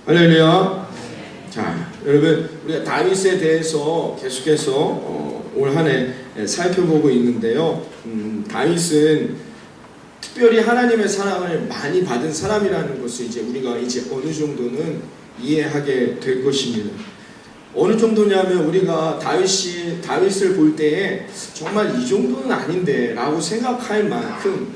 할렐루야. 자, 여러분, 우리가 다윗에 대해서 계속해서 올 한 해 살펴보고 있는데요. 다윗은 특별히 하나님의 사랑을 많이 받은 사람이라는 것을 이제 우리가 이제 어느 정도는 이해하게 될 것입니다. 어느 정도냐면 우리가 다윗을 볼 때에 정말 이 정도는 아닌데 라고 생각할 만큼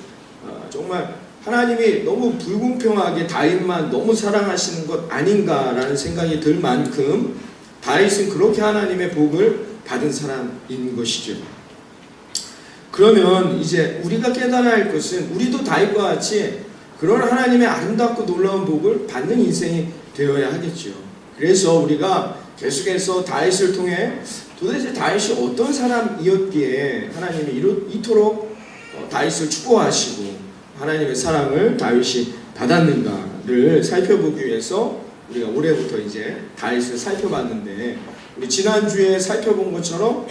정말 하나님이 너무 불공평하게 다윗만 너무 사랑하시는 것 아닌가라는 생각이 들 만큼 다윗은 그렇게 하나님의 복을 받은 사람인 것이죠. 그러면 이제 우리가 깨달아야 할 것은 우리도 다윗과 같이 그런 하나님의 아름답고 놀라운 복을 받는 인생이 되어야 하겠죠. 그래서 우리가 계속해서 다윗을 통해 도대체 다윗이 어떤 사람이었기에 하나님이 이토록 다윗을 축복하시고 하나님의 사랑을 다윗이 받았는가를 살펴보기 위해서 우리가 올해부터 이제 다윗을 살펴봤는데, 우리 지난주에 살펴본 것처럼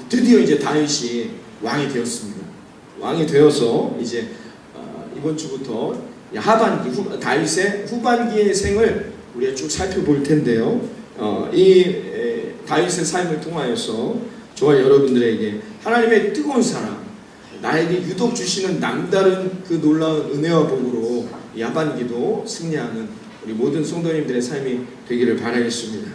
드디어 이제 다윗이 왕이 되었습니다. 왕이 되어서 이제 이번 주부터 하반기 다윗의 후반기의 생을 우리가 쭉 살펴볼 텐데요. 이 다윗의 삶을 통하여서 저와 여러분들에게 하나님의 뜨거운 사랑, 나에게 유독 주시는 남다른 그 놀라운 은혜와 복으로 이 하반기도 승리하는 우리 모든 성도님들의 삶이 되기를 바라겠습니다.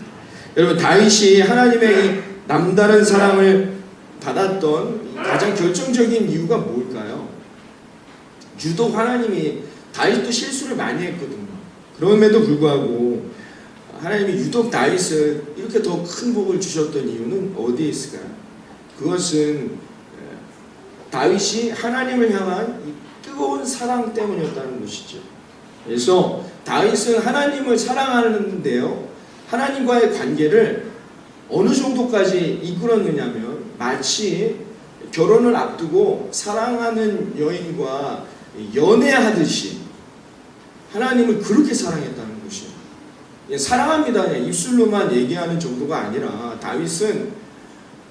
여러분, 다윗이 하나님의 이 남다른 사랑을 받았던 가장 결정적인 이유가 뭘까요? 유독 하나님이, 다윗도 실수를 많이 했거든요. 그럼에도 불구하고 하나님이 유독 다윗을 이렇게 더 큰 복을 주셨던 이유는 어디에 있을까요? 그것은 다윗이 하나님을 향한 이 뜨거운 사랑 때문이었다는 것이죠. 그래서 다윗은 하나님을 사랑하는데요, 하나님과의 관계를 어느 정도까지 이끌었느냐면 마치 결혼을 앞두고 사랑하는 여인과 연애하듯이 하나님을 그렇게 사랑했다는 것이에요. 사랑합니다 그냥 입술로만 얘기하는 정도가 아니라 다윗은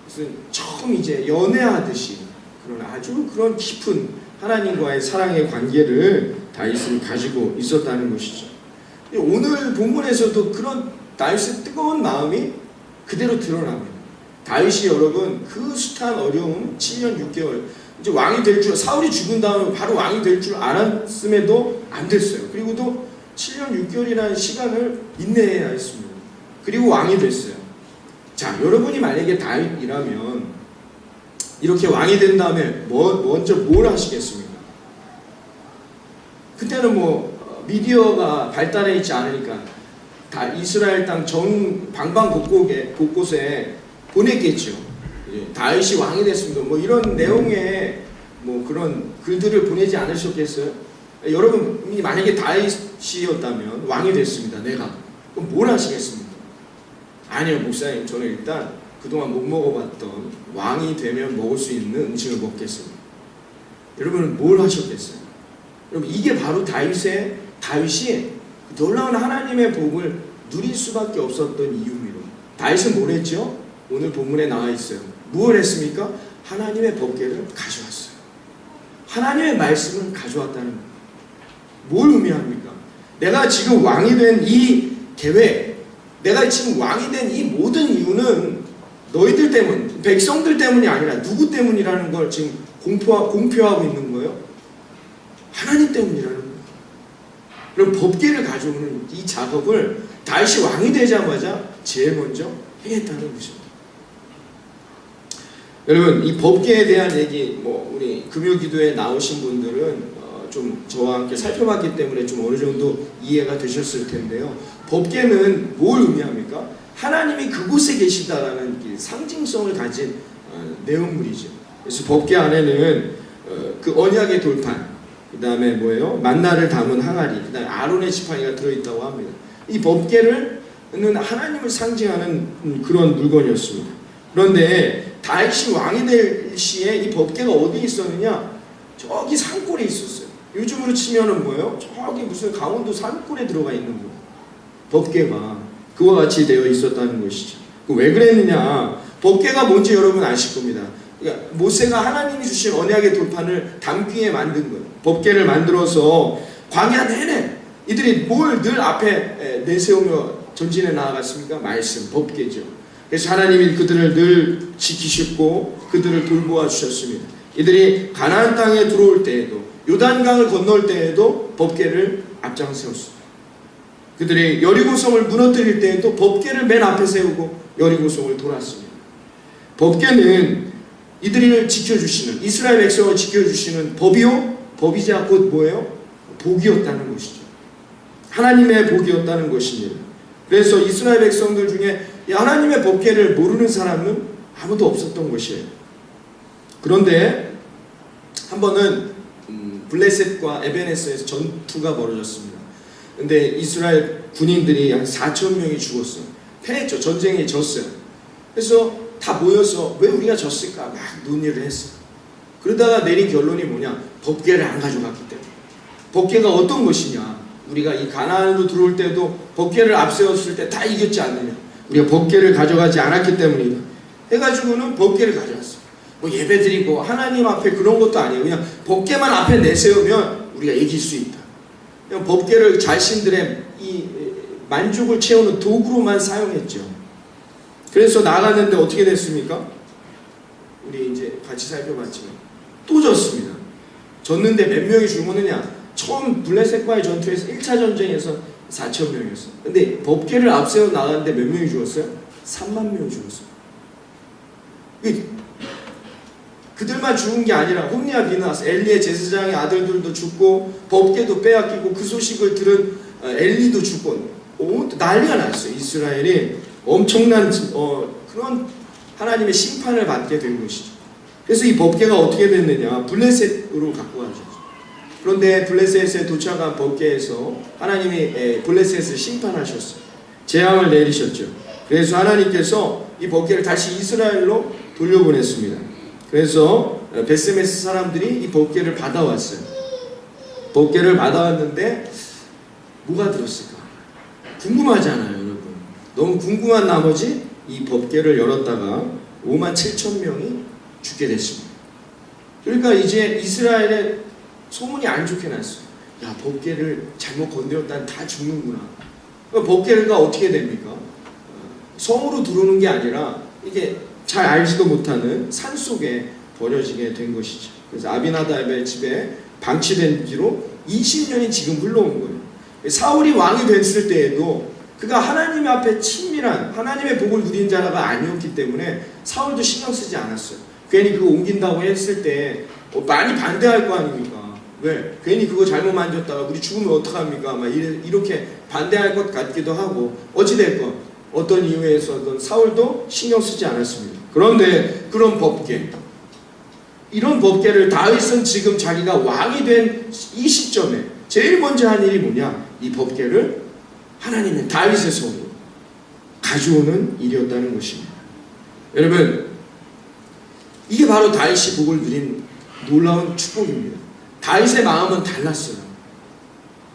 무슨 처음 이제 연애하듯이 그런 아주 그런 깊은 하나님과의 사랑의 관계를 다윗은 가지고 있었다는 것이죠. 오늘 본문에서도 그런 다윗의 뜨거운 마음이 그대로 드러납니다. 다윗이 여러분 그 숱한 어려움 7년 6개월 이제 왕이 될 줄, 사울이 죽은 다음에 바로 왕이 될 줄 알았음에도 안 됐어요. 그리고 또 7년 6개월이라는 시간을 인내해야 했습니다. 그리고 왕이 됐어요. 자, 여러분이 만약에 다윗이라면 이렇게 왕이 된 다음에 먼저 뭘 하시겠습니까? 그때는 미디어가 발달해 있지 않으니까 다 이스라엘 땅 전 방방곳곳에 보냈겠죠. 다윗이 왕이 됐습니다. 이런 내용의 그런 글들을 보내지 않으셨겠어요? 여러분이 만약에 다윗이었다면 왕이 됐습니다. 내가 그럼 뭘 하시겠습니까? 아니요, 목사님, 저는 일단 그동안 못 먹어봤던 왕이 되면 먹을 수 있는 음식을 먹겠습니다. 여러분은 뭘 하셨겠어요? 여러분, 이게 바로 다윗이 놀라운 하나님의 복을 누릴 수밖에 없었던 이유입니다. 다윗은 뭘 했죠? 오늘 본문에 나와 있어요. 무엇을 했습니까? 하나님의 법궤를 가져왔어요. 하나님의 말씀을 가져왔다는 거예요. 뭘 의미합니까? 내가 지금 왕이 된 이 계획, 내가 지금 왕이 된 이 모든 이유는 너희들 때문, 백성들 때문이 아니라 누구 때문이라는 걸 지금 공표하고 있는 거예요? 하나님 때문이라는 거예요. 그럼 법궤를 가져오는 이 작업을 다윗이 왕이 되자마자 제일 먼저 행했다는 것입니다. 여러분, 이 법궤에 대한 얘기, 우리 금요기도에 나오신 분들은 좀 저와 함께 살펴봤기 때문에 좀 어느 정도 이해가 되셨을 텐데요. 법궤는 뭘 의미합니까? 하나님이 그곳에 계시다라는 상징성을 가진 내용물이죠. 그래서 법궤 안에는 그 언약의 돌판, 그 다음에 뭐예요? 만나를 담은 항아리, 그 다음에 아론의 지팡이가 들어있다고 합니다. 이 법궤는 하나님을 상징하는 그런 물건이었습니다. 그런데 다윗이 왕이 될 시에 이 법궤가 어디 있었느냐? 저기 산골에 있었어요. 요즘으로 치면은 뭐예요? 저기 무슨 강원도 산골에 들어가 있는 거예요. 법궤가 그와 같이 되어 있었다는 것이죠. 왜 그랬느냐? 법궤가 뭔지 여러분 아실 겁니다. 그러니까 모세가 하나님이 주신 언약의 돌판을 담기 위해 만든 거예요. 법궤를 만들어서 광야 내내 이들이 뭘 늘 앞에 내세우며 전진해 나아갔습니까? 말씀, 법궤죠. 그래서 하나님이 그들을 늘 지키셨고 그들을 돌보아 주셨습니다. 이들이 가나안 땅에 들어올 때에도 요단강을 건널 때에도 법궤를 앞장세웠습니다. 그들이 여리고성을 무너뜨릴 때에도 법궤를 맨 앞에 세우고 여리고성을 돌았습니다. 법궤는 이들을 지켜주시는, 이스라엘 백성을 지켜주시는 법이요, 법이자 곧 뭐예요? 복이었다는 것이죠. 하나님의 복이었다는 것입니다. 그래서 이스라엘 백성들 중에 하나님의 법궤를 모르는 사람은 아무도 없었던 것이에요. 그런데 한 번은 블레셋과 에베네스에서 전투가 벌어졌습니다. 근데 이스라엘 군인들이 한 4천 명이 죽었어요. 패했죠. 전쟁에 졌어요. 그래서 다 모여서 왜 우리가 졌을까 막 논의를 했어요. 그러다가 내린 결론이 뭐냐? 법궤를 안 가져갔기 때문에. 법궤가 어떤 것이냐? 우리가 이 가나안으로 들어올 때도 법궤를 앞세웠을 때 다 이겼지 않느냐? 우리가 법궤를 가져가지 않았기 때문이다. 해가지고는 법궤를 가져왔어요. 뭐 예배드리고 하나님 앞에 그런 것도 아니에요. 그냥 법궤만 앞에 내세우면 우리가 이길 수 있다. 그냥 법궤를 자신들의 이 만족을 채우는 도구로만 사용했죠. 그래서 나갔는데 어떻게 됐습니까? 우리 이제 같이 살펴봤지만 또 졌습니다. 졌는데 몇 명이 죽었느냐? 처음 블레셋과의 전투에서 1차 전쟁에서 4천 명이었어요. 근데 법궤를 앞세워 나갔는데 몇 명이 죽었어요? 3만 명이 죽었어요. 그들만 죽은 게 아니라 홈리와 비나스, 엘리의 제사장의 아들들도 죽고 법궤도 빼앗기고 그 소식을 들은 엘리도 죽고 난리가 났어요. 이스라엘이 엄청난 그런 하나님의 심판을 받게 된 것이죠. 그래서 이 법궤가 어떻게 됐느냐? 블레셋으로 갖고 가죠. 그런데 블레셋에 도착한 법궤에서 하나님이 블레셋을 심판하셨어요. 재앙을 내리셨죠. 그래서 하나님께서 이 법궤를 다시 이스라엘로 돌려보냈습니다. 그래서 베스메스 사람들이 이 법궤를 받아왔어요. 법궤를 받아왔는데 뭐가 들었을까? 궁금하잖아요, 여러분. 너무 궁금한 나머지 이 법궤를 열었다가 5만 7천 명이 죽게 됐습니다. 그러니까 이제 이스라엘의 소문이 안 좋게 났어요. 야, 법궤를 잘못 건드렸다면 다 죽는구나. 그러니까 법궤가 어떻게 됩니까? 성으로 들어오는 게 아니라 이게 잘 알지도 못하는 산 속에 버려지게 된 것이죠. 그래서 아비나답의 집에 방치된 지로 20년이 지금 흘러온 거예요. 사울이 왕이 됐을 때에도 그가 하나님 앞에 친밀한 하나님의 복을 누린 자가 아니었기 때문에 사울도 신경 쓰지 않았어요. 괜히 그거 옮긴다고 했을 때 많이 반대할 거 아닙니까? 왜? 괜히 그거 잘못 만졌다가 우리 죽으면 어떡합니까? 막 이렇게 반대할 것 같기도 하고 어찌됐건 어떤 이유에서든 사울도 신경 쓰지 않았습니다. 그런데 그런 법궤, 이런 법궤를 다윗은 지금 자기가 왕이 된 이 시점에 제일 먼저 한 일이 뭐냐? 이 법궤를 하나님의 다윗의 손으로 가져오는 일이었다는 것입니다. 여러분, 이게 바로 다윗이 복을 누린 놀라운 축복입니다. 다윗의 마음은 달랐어요.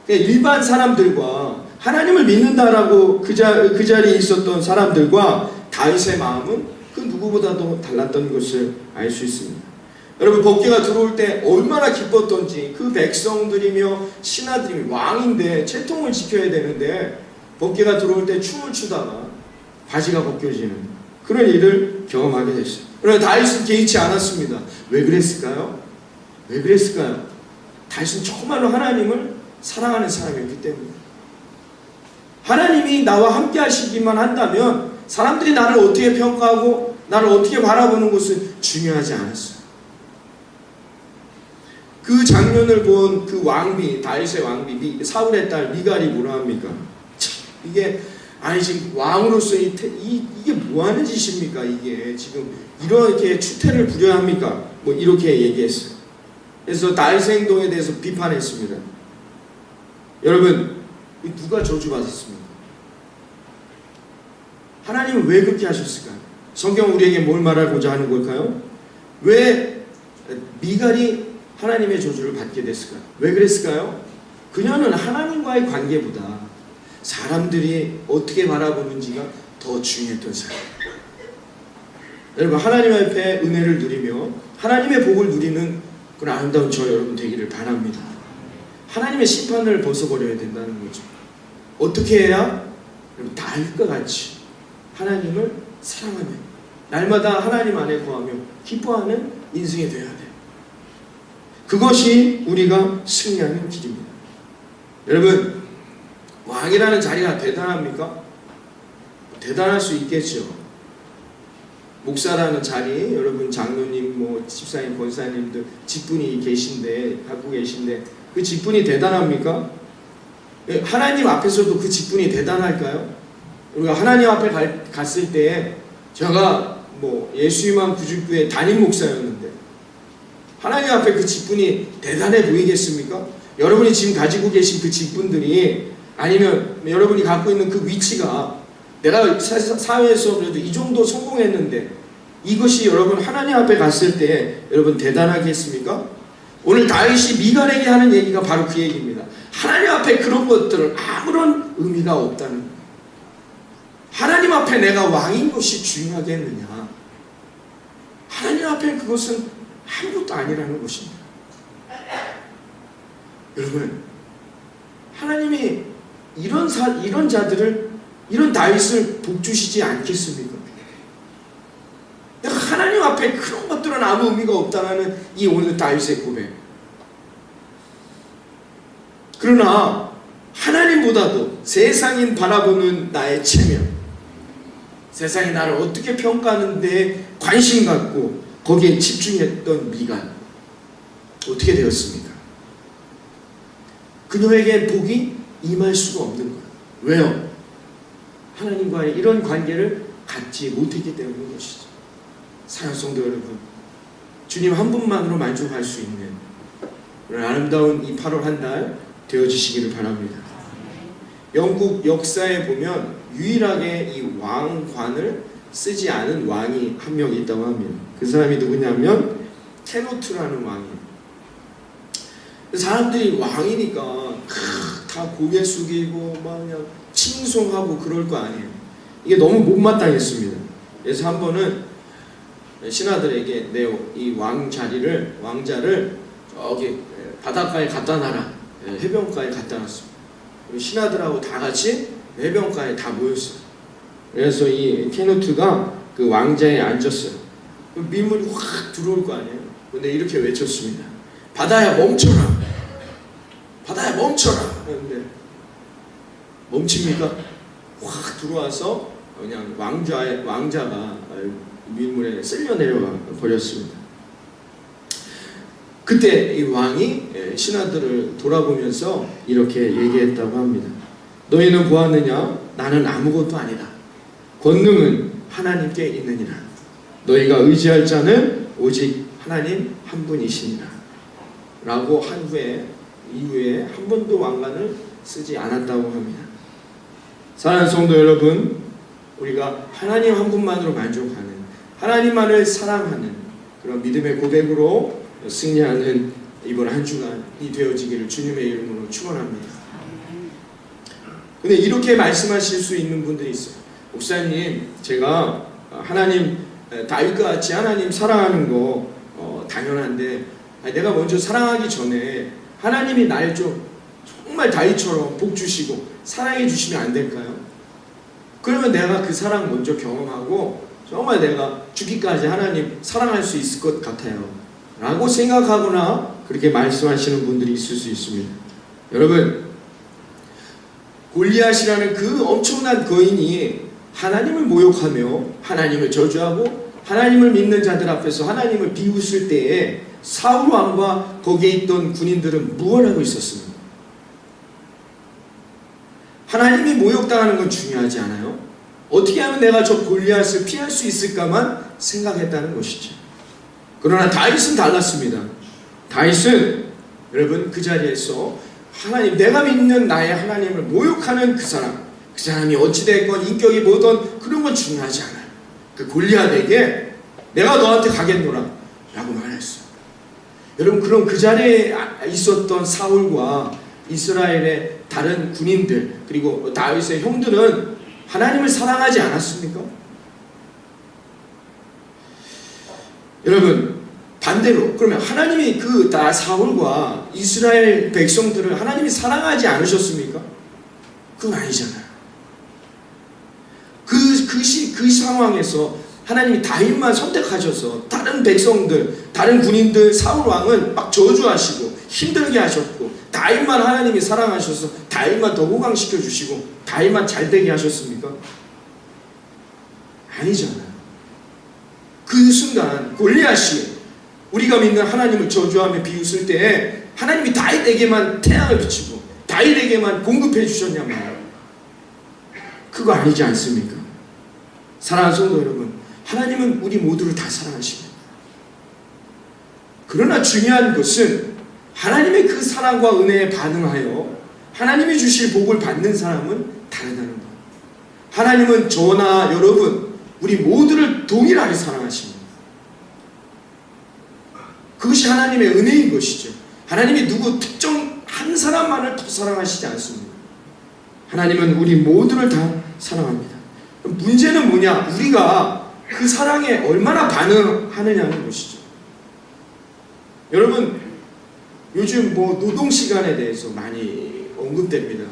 일반 사람들과 하나님을 믿는다라고 그 자리에 있었던 사람들과 다윗의 마음은 그 누구보다도 달랐던 것을 알 수 있습니다. 여러분, 법궤가 들어올 때 얼마나 기뻤던지 그 백성들이며 신하들이 왕인데 채통을 지켜야 되는데 법궤가 들어올 때 춤을 추다가 바지가 벗겨지는 그런 일을 경험하게 됐어요. 그러나 다윗은 개의치 않았습니다. 왜 그랬을까요? 왜 그랬을까요? 다윗은 정말로 하나님을 사랑하는 사람이었기 때문에. 하나님이 나와 함께 하시기만 한다면 사람들이 나를 어떻게 평가하고 나를 어떻게 바라보는 것은 중요하지 않았어요. 그 장면을 본 그 왕비, 다윗의 왕비, 사울의 딸 미갈이 뭐라 합니까? 이게 아니 지금 왕으로서 이게 뭐하는 짓입니까? 이게 지금 이렇게 추태를 부려야 합니까? 뭐 이렇게 얘기했어요. 그래서 다윗의 행동에 대해서 비판했습니다. 여러분, 누가 저주받았습니까? 하나님은 왜 그렇게 하셨을까요? 성경은 우리에게 뭘 말하고자 하는 걸까요? 왜 미갈이 하나님의 저주를 받게 됐을까요? 왜 그랬을까요? 그녀는 하나님과의 관계보다 사람들이 어떻게 바라보는지가 더 중요했던 사람이에요. 여러분, 하나님 앞에 은혜를 누리며 하나님의 복을 누리는 그런 아름다운 저 여러분 되기를 바랍니다. 하나님의 심판을 벗어버려야 된다는 거죠. 어떻게 해야? 다윗과 같이 하나님을 사랑하며 날마다 하나님 안에 거하며 기뻐하는 인생이 되어야 돼요. 그것이 우리가 승리하는 길입니다. 여러분, 왕이라는 자리가 대단합니까? 대단할 수 있겠죠. 목사라는 자리, 여러분 장로님, 집사님, 권사님들 직분이 갖고 계신데 그 직분이 대단합니까? 하나님 앞에서도 그 직분이 대단할까요? 우리가 하나님 앞에 갔을 때 제가 예수님만 구주교회 담임 목사였는데 하나님 앞에 그 직분이 대단해 보이겠습니까? 여러분이 지금 가지고 계신 그 직분들이 아니면 여러분이 갖고 있는 그 위치가 내가 사회에서 그래도 이 정도 성공했는데 이것이 여러분 하나님 앞에 갔을 때 여러분 대단하겠습니까? 오늘 다윗이 미갈에게 하는 얘기가 바로 그 얘기입니다. 하나님 앞에 그런 것들은 아무런 의미가 없다는 거예요. 하나님 앞에 내가 왕인 것이 중요하겠느냐? 하나님 앞에 그것은 아무것도 아니라는 것입니다. 여러분, 하나님이 이런 자들을, 이런 다윗을 복주시지 않겠습니까? 내가 하나님 앞에 그런 것들은 아무 의미가 없다는 이 오늘 다윗의 고백. 그러나 하나님보다도 세상인 바라보는 나의 체면, 세상이 나를 어떻게 평가하는데 관심 갖고 거기에 집중했던 미갈, 어떻게 되었습니까? 그녀에게 복이 임할 수가 없는 거예요. 왜요? 하나님과의 이런 관계를 갖지 못했기 때문인 것이죠. 사랑하는 성도 여러분, 주님 한 분만으로 만족할 수 있는 그런 아름다운 이 8월 한 달 되어지시기를 바랍니다. 영국 역사에 보면 유일하게 이 왕관을 쓰지 않은 왕이 한 명 있다고 합니다. 그 사람이 누구냐면 케노트라는 왕이에요. 사람들이 왕이니까 다 고개 숙이고 막 그냥 칭송하고 그럴 거 아니에요. 이게 너무 못마땅했습니다. 그래서 한 번은 신하들에게 이 왕자를 저기 바닷가에 갖다 놔라, 해변가에 갖다 놨습니다. 신하들하고 다 같이 해변가에 다 모였어요. 그래서 이 케노트가 그 왕자에 앉았어요. 민물이 확 들어올 거 아니에요. 근데 이렇게 외쳤습니다. 바다야 멈춰라. 바다야 멈춰라. 그런데 멈춥니까? 확 들어와서 그냥 왕자가 민물에 쓸려 내려가 버렸습니다. 그때 이 왕이 신하들을 돌아보면서 이렇게 얘기했다고 합니다. 너희는 보았느냐? 나는 아무것도 아니다. 권능은 하나님께 있느니라. 너희가 의지할 자는 오직 하나님 한 분이시니라. 라고 한 이후에 한 번도 왕관을 쓰지 않았다고 합니다. 사랑하는 성도 여러분, 우리가 하나님 한 분만으로 만족하는, 하나님만을 사랑하는 그런 믿음의 고백으로 승리하는 이번 한 주간이 되어지기를 주님의 이름으로 축원합니다. 근데 이렇게 말씀하실 수 있는 분들이 있어요. 목사님, 제가 하나님 다윗과 같이 하나님 사랑하는 거 당연한데 내가 먼저 사랑하기 전에 하나님이 날 좀 정말 다윗처럼 복 주시고 사랑해 주시면 안 될까요? 그러면 내가 그 사랑 먼저 경험하고 정말 내가 죽기까지 하나님 사랑할 수 있을 것 같아요 라고 생각하거나 그렇게 말씀하시는 분들이 있을 수 있습니다. 여러분, 골리앗이라는 그 엄청난 거인이 하나님을 모욕하며 하나님을 저주하고 하나님을 믿는 자들 앞에서 하나님을 비웃을 때에 사울 왕과 거기에 있던 군인들은 무엇을 하고 있었습니까? 하나님이 모욕당하는 건 중요하지 않아요. 어떻게 하면 내가 저 골리앗을 피할 수 있을까만 생각했다는 것이죠. 그러나 다윗은 달랐습니다. 다윗은 여러분 그 자리에서 하나님, 내가 믿는 나의 하나님을 모욕하는 그 사람이 어찌됐건 인격이 뭐든 그런 건 중요하지 않아요. 그 골리앗에게 내가 너한테 가겠노라 라고 말했어요. 여러분, 그럼 그 자리에 있었던 사울과 이스라엘의 다른 군인들 그리고 다윗의 형들은 하나님을 사랑하지 않았습니까? 여러분, 반대로 그러면 하나님이 그 사울과 이스라엘 백성들을 하나님이 사랑하지 않으셨습니까? 그건 아니잖아요. 그 상황에서 하나님이 다윗만 선택하셔서 다른 백성들, 다른 군인들, 사울 왕은 막 저주하시고 힘들게 하셨고 다윗만 하나님이 사랑하셔서 다윗만 더 호강시켜 주시고 다윗만 잘되게 하셨습니까? 아니잖아요. 그 순간 골리앗이 우리가 믿는 하나님을 저주하며 비웃을 때 하나님이 다윗에게만 태양을 비치고 다윗에게만 공급해 주셨냐 말이에요. 그거 아니지 않습니까? 사랑하는 성도 여러분, 하나님은 우리 모두를 다 사랑하십니다. 그러나 중요한 것은 하나님의 그 사랑과 은혜에 반응하여 하나님이 주실 복을 받는 사람은 다르다는 것. 하나님은 저나 여러분 우리 모두를 동일하게 사랑하십니다. 그것이 하나님의 은혜인 것이죠. 하나님이 누구 특정 한 사람만을 더 사랑하시지 않습니다. 하나님은 우리 모두를 다 사랑합니다. 문제는 뭐냐? 우리가 그 사랑에 얼마나 반응하느냐는 것이죠. 여러분, 요즘 노동시간에 대해서 많이 언급됩니다.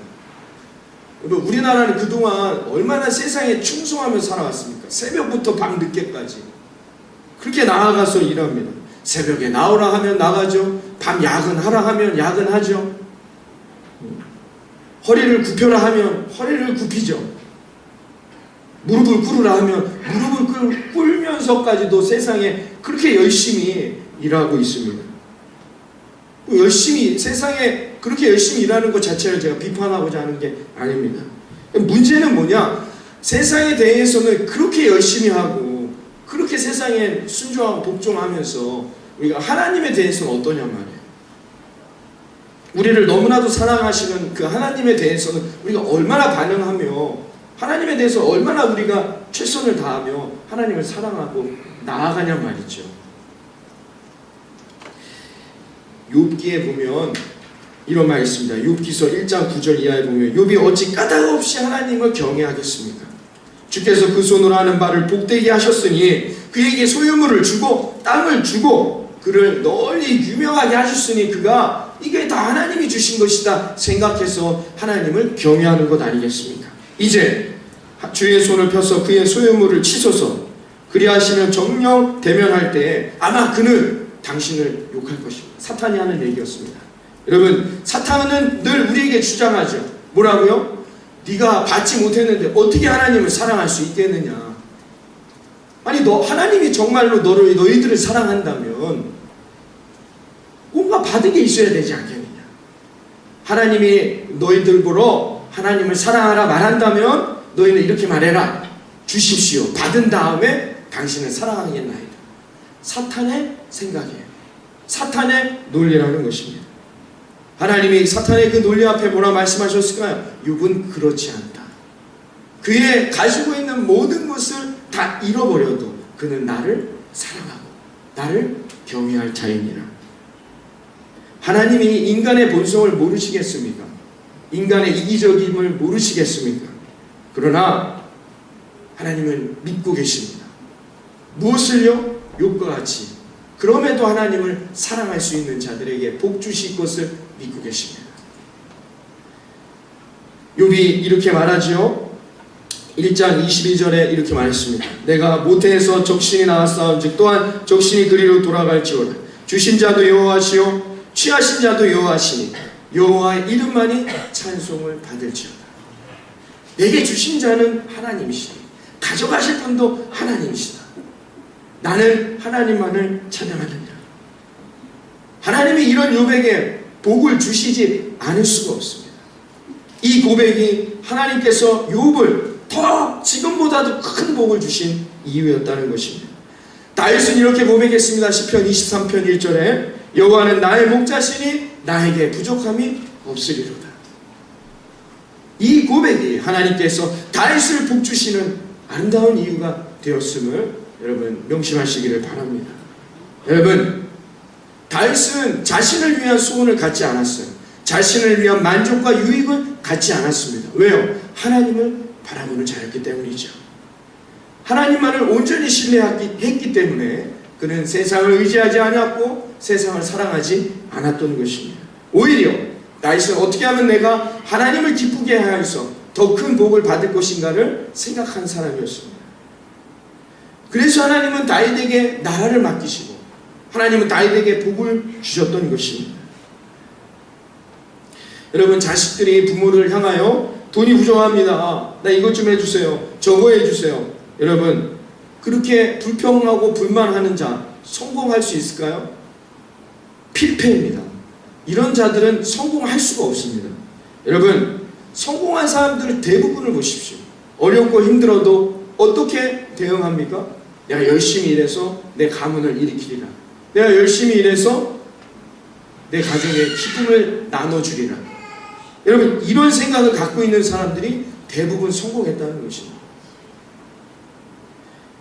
여러분, 우리나라는 그동안 얼마나 세상에 충성하며 살아왔습니까? 새벽부터 밤 늦게까지 그렇게 나아가서 일합니다. 새벽에 나오라 하면 나가죠. 밤 야근하라 하면 야근하죠. 허리를 굽혀라 하면 허리를 굽히죠. 무릎을 꿇으라 하면 무릎을 꿇으면서까지도 세상에 그렇게 열심히 일하고 있습니다. 열심히 세상에 그렇게 열심히 일하는 것 자체를 제가 비판하고자 하는 게 아닙니다. 문제는 뭐냐? 세상에 대해서는 그렇게 열심히 하고 그렇게 세상에 순종하고 복종하면서 우리가 하나님에 대해서는 어떠냐 말이에요. 우리를 너무나도 사랑하시는 그 하나님에 대해서는 우리가 얼마나 반응하며 하나님에 대해서 얼마나 우리가 최선을 다하며 하나님을 사랑하고 나아가냐 말이죠. 욥기에 보면 이런 말이 있습니다. 욥기서 1장 9절 이하에 보면 욥이 어찌 까닭 없이 하나님을 경외하겠습니까? 주께서 그 손으로 하는 바를 복되게 하셨으니 그에게 소유물을 주고 땅을 주고 그를 널리 유명하게 하셨으니 그가 이게 다 하나님이 주신 것이다 생각해서 하나님을 경외하는 것 아니겠습니까? 이제 주의 손을 펴서 그의 소유물을 치소서. 그리하시면 정령 대면할 때 아마 그는 당신을 욕할 것입니다. 사탄이 하는 얘기였습니다. 여러분, 사탄은 늘 우리에게 주장하죠. 뭐라고요? 네가 받지 못했는데 어떻게 하나님을 사랑할 수 있겠느냐. 아니 하나님이 정말로 너희들을 사랑한다면 뭔가 받은 게 있어야 되지 않겠느냐. 하나님이 너희들 보러 하나님을 사랑하라 말한다면 너희는 이렇게 말해라. 주십시오. 받은 다음에 당신을 사랑하겠나이다. 사탄의 생각이에요. 사탄의 논리라는 것입니다. 하나님이 사탄의 그 논리 앞에 뭐라 말씀하셨을까요? 욥은 그렇지 않다. 그의 가지고 있는 모든 것을 다 잃어버려도 그는 나를 사랑하고 나를 경외할 자이니라. 하나님이 인간의 본성을 모르시겠습니까? 인간의 이기적임을 모르시겠습니까? 그러나 하나님을 믿고 계십니다. 무엇을요? 욥과 같이 그럼에도 하나님을 사랑할 수 있는 자들에게 복 주실 것을 믿고 계십니다. 욥이 이렇게 말하지요. 1장 22절에 이렇게 말했습니다. 내가 모태에서 적신이 나왔사온즉 또한 적신이 그리로 돌아갈지어다. 주신 자도 여호와시요 취하신 자도 여호와시니 여호와의 이름만이 찬송을 받을지어다. 내게 주신 자는 하나님이시니 가져가실 분도 하나님이시다. 나는 하나님만을 찬양하느니라. 하나님이 이런 욥에게 복을 주시지 않을 수가 없습니다. 이 고백이 하나님께서 욥을 더 지금보다도 큰 복을 주신 이유였다는 것입니다. 다윗은 이렇게 고백했습니다. 시편 23편 1절에 여호와는 나의 목자시니 나에게 부족함이 없으리로다. 이 고백이 하나님께서 다윗을 복주시는 아름다운 이유가 되었음을 여러분 명심하시기를 바랍니다. 여러분, 다윗은 자신을 위한 소원을 갖지 않았어요. 자신을 위한 만족과 유익을 갖지 않았습니다. 왜요? 하나님을 바라보는 자였기 때문이죠. 하나님만을 온전히 신뢰했기 때문에 그는 세상을 의지하지 않았고 세상을 사랑하지 않았던 것입니다. 오히려 다윗은 어떻게 하면 내가 하나님을 기쁘게 하여서 더 큰 복을 받을 것인가를 생각한 사람이었습니다. 그래서 하나님은 다윗에게 나라를 맡기시고 하나님은 다윗에게 복을 주셨던 것입니다. 여러분, 자식들이 부모를 향하여 돈이 부족합니다, 나 이것 좀 해주세요, 저거 해주세요. 여러분, 그렇게 불평하고 불만하는 자 성공할 수 있을까요? 필패입니다. 이런 자들은 성공할 수가 없습니다. 여러분, 성공한 사람들 대부분을 보십시오. 어렵고 힘들어도 어떻게 대응합니까? 내가 열심히 일해서 내 가문을 일으키리라, 내가 열심히 일해서 내 가족의 기쁨을 나눠주리라. 여러분, 이런 생각을 갖고 있는 사람들이 대부분 성공했다는 것입니다.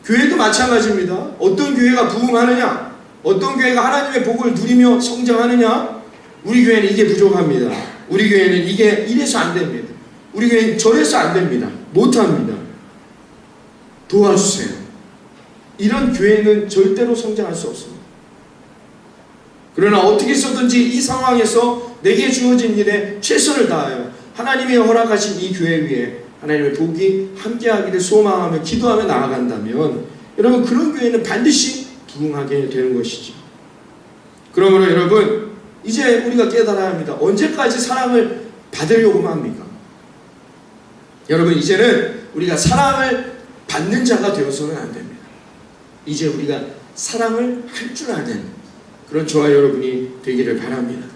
교회도 마찬가지입니다. 어떤 교회가 부흥하느냐, 어떤 교회가 하나님의 복을 누리며 성장하느냐, 우리 교회는 이게 부족합니다, 우리 교회는 이게 이래서 안 됩니다, 우리 교회는 저래서 안 됩니다, 못합니다, 도와주세요. 이런 교회는 절대로 성장할 수 없습니다. 그러나 어떻게 해서든지 이 상황에서 내게 주어진 일에 최선을 다하여 하나님이 허락하신 이 교회 위에 하나님의 복이 함께하기를 소망하며 기도하며 나아간다면 여러분, 그런 교회는 반드시 부흥하게 되는 것이죠. 그러므로 여러분, 이제 우리가 깨달아야 합니다. 언제까지 사랑을 받으려고만 합니까? 여러분, 이제는 우리가 사랑을 받는 자가 되어서는 안 됩니다. 이제 우리가 사랑을 할 줄 아는 그런 저와 여러분이 되기를 바랍니다.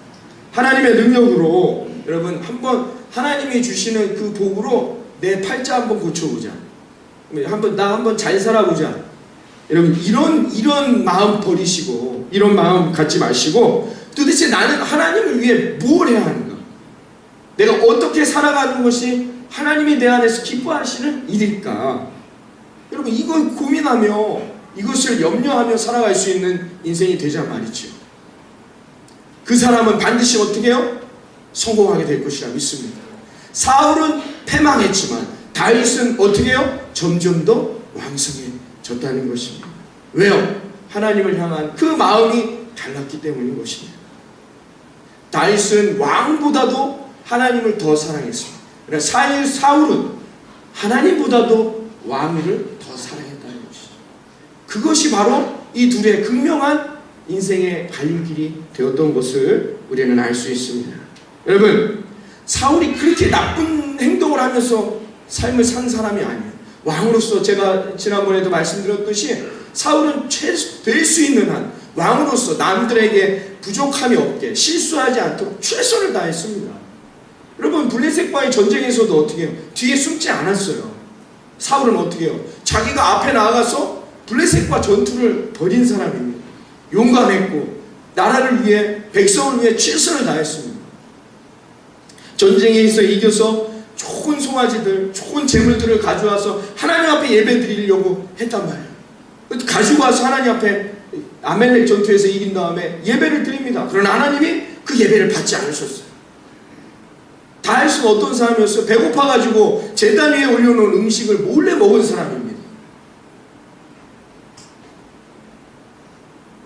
하나님의 능력으로 여러분, 한번 하나님이 주시는 그 복으로 내 팔자 한번 고쳐보자, 나 한번 잘 살아보자. 여러분, 이런 마음 버리시고, 이런 마음 갖지 마시고, 도대체 나는 하나님을 위해 뭘 해야 하는가, 내가 어떻게 살아가는 것이 하나님이 내 안에서 기뻐하시는 일일까, 여러분, 이걸 고민하며 이것을 염려하며 살아갈 수 있는 인생이 되자 말이죠. 그 사람은 반드시 어떻게 해요? 성공하게 될 것이라 믿습니다. 사울은 패망했지만 다윗은 어떻게 해요? 점점 더 왕성해졌다는 것입니다. 왜요? 하나님을 향한 그 마음이 달랐기 때문인 것입니다. 다윗은 왕보다도 하나님을 더 사랑했습니다. 그러나 사울은 하나님보다도 왕위를 더 사랑했다는 것이죠. 그것이 바로 이 둘의 극명한 인생의 갈림길이 되었던 것을 우리는 알 수 있습니다. 여러분, 사울이 그렇게 나쁜 행동을 하면서 삶을 산 사람이 아니에요. 왕으로서 제가 지난번에도 말씀드렸듯이 사울은 될 수 있는 한 왕으로서 남들에게 부족함이 없게 실수하지 않도록 최선을 다했습니다. 여러분, 블레셋과의 전쟁에서도 어떻게 해요? 뒤에 숨지 않았어요. 사울은 어떻게 해요? 자기가 앞에 나아가서 블레셋과 전투를 벌인 사람입니다. 용감했고 나라를 위해, 백성을 위해 최선을 다했습니다. 전쟁에서 이겨서 좋은 송아지들, 좋은 재물들을 가져와서 하나님 앞에 예배 드리려고 했단 말이에요. 가지고 와서 하나님 앞에 아멜렉 전투에서 이긴 다음에 예배를 드립니다. 그러나 하나님이 그 예배를 받지 않으셨어요. 다윗은 어떤 사람이었어요? 배고파가지고 제단 위에 올려놓은 음식을 몰래 먹은 사람입니다.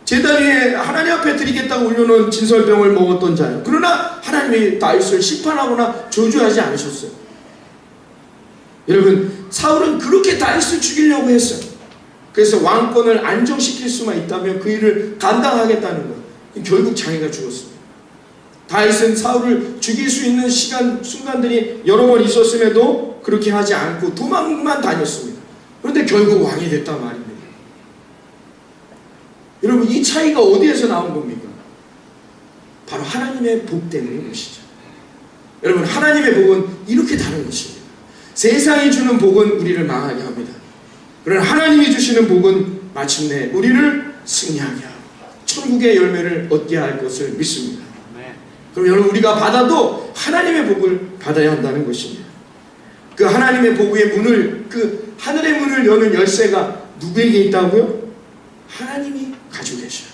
제단 위에 하나님 앞에 드리겠다고 올려놓은 진설병을 먹었던 자예요. 그러나 하나님이 다윗을 심판하거나 저주하지 않으셨어요. 여러분, 사울은 그렇게 다윗을 죽이려고 했어요. 그래서 왕권을 안정시킬 수만 있다면 그 일을 감당하겠다는 것. 결국 자기가 죽었습니다. 다윗은 사울을 죽일 수 있는 순간들이 여러 번 있었음에도 그렇게 하지 않고 도망만 다녔습니다. 그런데 결국 왕이 됐단 말입니다. 여러분, 이 차이가 어디에서 나온 겁니까? 바로 하나님의 복 때문인 것이죠. 여러분, 하나님의 복은 이렇게 다른 것입니다. 세상이 주는 복은 우리를 망하게 합니다. 그러나 하나님이 주시는 복은 마침내 우리를 승리하게 하고 천국의 열매를 얻게 할 것을 믿습니다. 그럼 여러분, 우리가 받아도 하나님의 복을 받아야 한다는 것입니다. 그 하나님의 복의 문을, 그 하늘의 문을 여는 열쇠가 누구에게 있다고요? 하나님이 가지고 계셔요.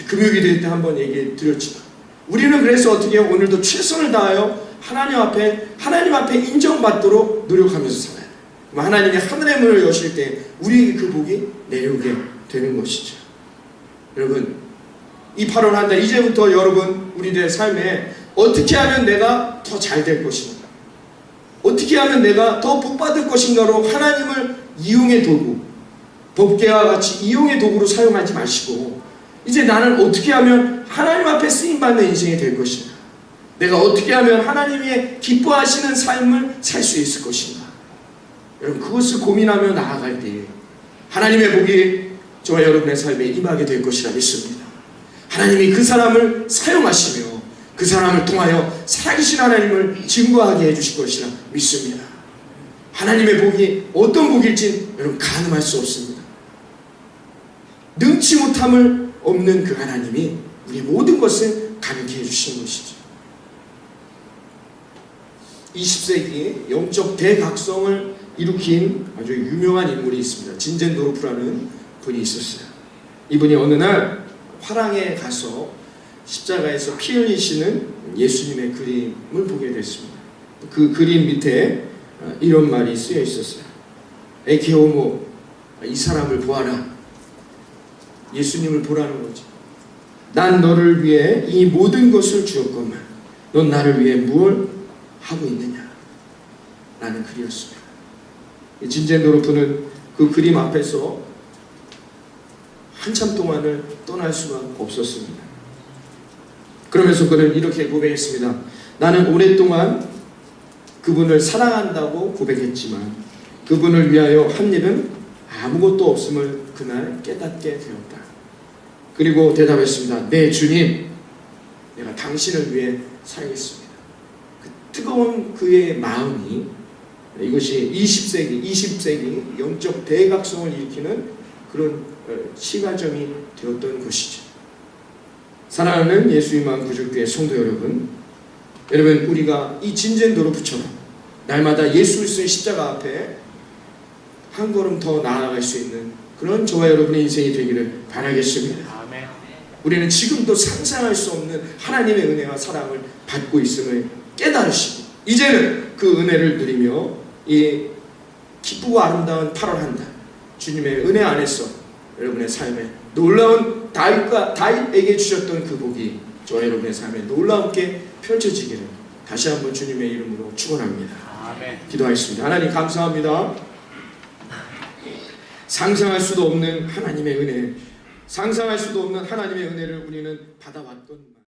금요기도 때 한번 얘기 드렸지만, 우리는 그래서 어떻게 해요? 오늘도 최선을 다하여 하나님 앞에 인정받도록 노력하면서 살아요. 하나님이 하늘의 문을 여실 때 우리에게 그 복이 내려오게 되는 것이죠. 여러분, 이 8월 한 달 이제부터 여러분 우리들의 삶에 어떻게 하면 내가 더 잘 될 것인가, 어떻게 하면 내가 더 복받을 것인가로 하나님을 이용의 도구, 법궤와 같이 이용의 도구로 사용하지 마시고, 이제 나는 어떻게 하면 하나님 앞에 쓰임받는 인생이 될 것인가, 내가 어떻게 하면 하나님이 기뻐하시는 삶을 살 수 있을 것인가, 여러분 그것을 고민하며 나아갈 때 하나님의 복이 저와 여러분의 삶에 임하게 될 것이라 믿습니다. 하나님이 그 사람을 사용하시며 그 사람을 통하여 살아계신 하나님을 증거하게 해주실 것이라 믿습니다. 하나님의 복이 어떤 복일지 여러분 가늠할 수 없습니다. 능치 못함을 없는 그 하나님이 우리 모든 것을 가능케 해주시는 것이죠. 20세기 영적 대각성을 일으킨 아주 유명한 인물이 있습니다. 진젠도르프라는 분이 있었어요. 이분이 어느 날 화랑에 가서 십자가에서 피 흘리시는 예수님의 그림을 보게 됐습니다. 그 그림 밑에 이런 말이 쓰여 있었어요. 에케 호모, 이 사람을 보아라. 예수님을 보라는 거죠. 난 너를 위해 이 모든 것을 주었건만 넌 나를 위해 무엇을 하고 있느냐? 라는 글이었습니다. 진젠도르프는 그 그림 앞에서 한참 동안을 떠날 수가 없었습니다. 그러면서 그는 이렇게 고백했습니다. 나는 오랫동안 그분을 사랑한다고 고백했지만 그분을 위하여 한 일은 아무것도 없음을 그날 깨닫게 되었다. 그리고 대답했습니다. 네 주님, 내가 당신을 위해 살겠습니다. 그 뜨거운 그의 마음이, 이것이 20세기 영적 대각성을 일으키는 그런 시가점이 되었던 것이죠. 사랑하는 예수님만 구주교회 성도 여러분, 우리가 이 진젠도르프처럼 날마다 예수 그리스도의 십자가 앞에 한 걸음 더 나아갈 수 있는 그런 저와 여러분의 인생이 되기를 바라겠습니다. 아멘. 우리는 지금도 상상할 수 없는 하나님의 은혜와 사랑을 받고 있음을 깨달으시고 이제는 그 은혜를 누리며 이 기쁘고 아름다운 8월 한 달 주님의 은혜 안에서 여러분의 삶에 놀라운 다윗에게 주셨던 그 복이 저와 여러분의 삶에 놀랍게 펼쳐지기를 다시 한번 주님의 이름으로 축원합니다. 아멘. 기도하겠습니다. 하나님 감사합니다. 상상할 수도 없는 하나님의 은혜, 상상할 수도 없는 하나님의 은혜를 우리는 받아왔던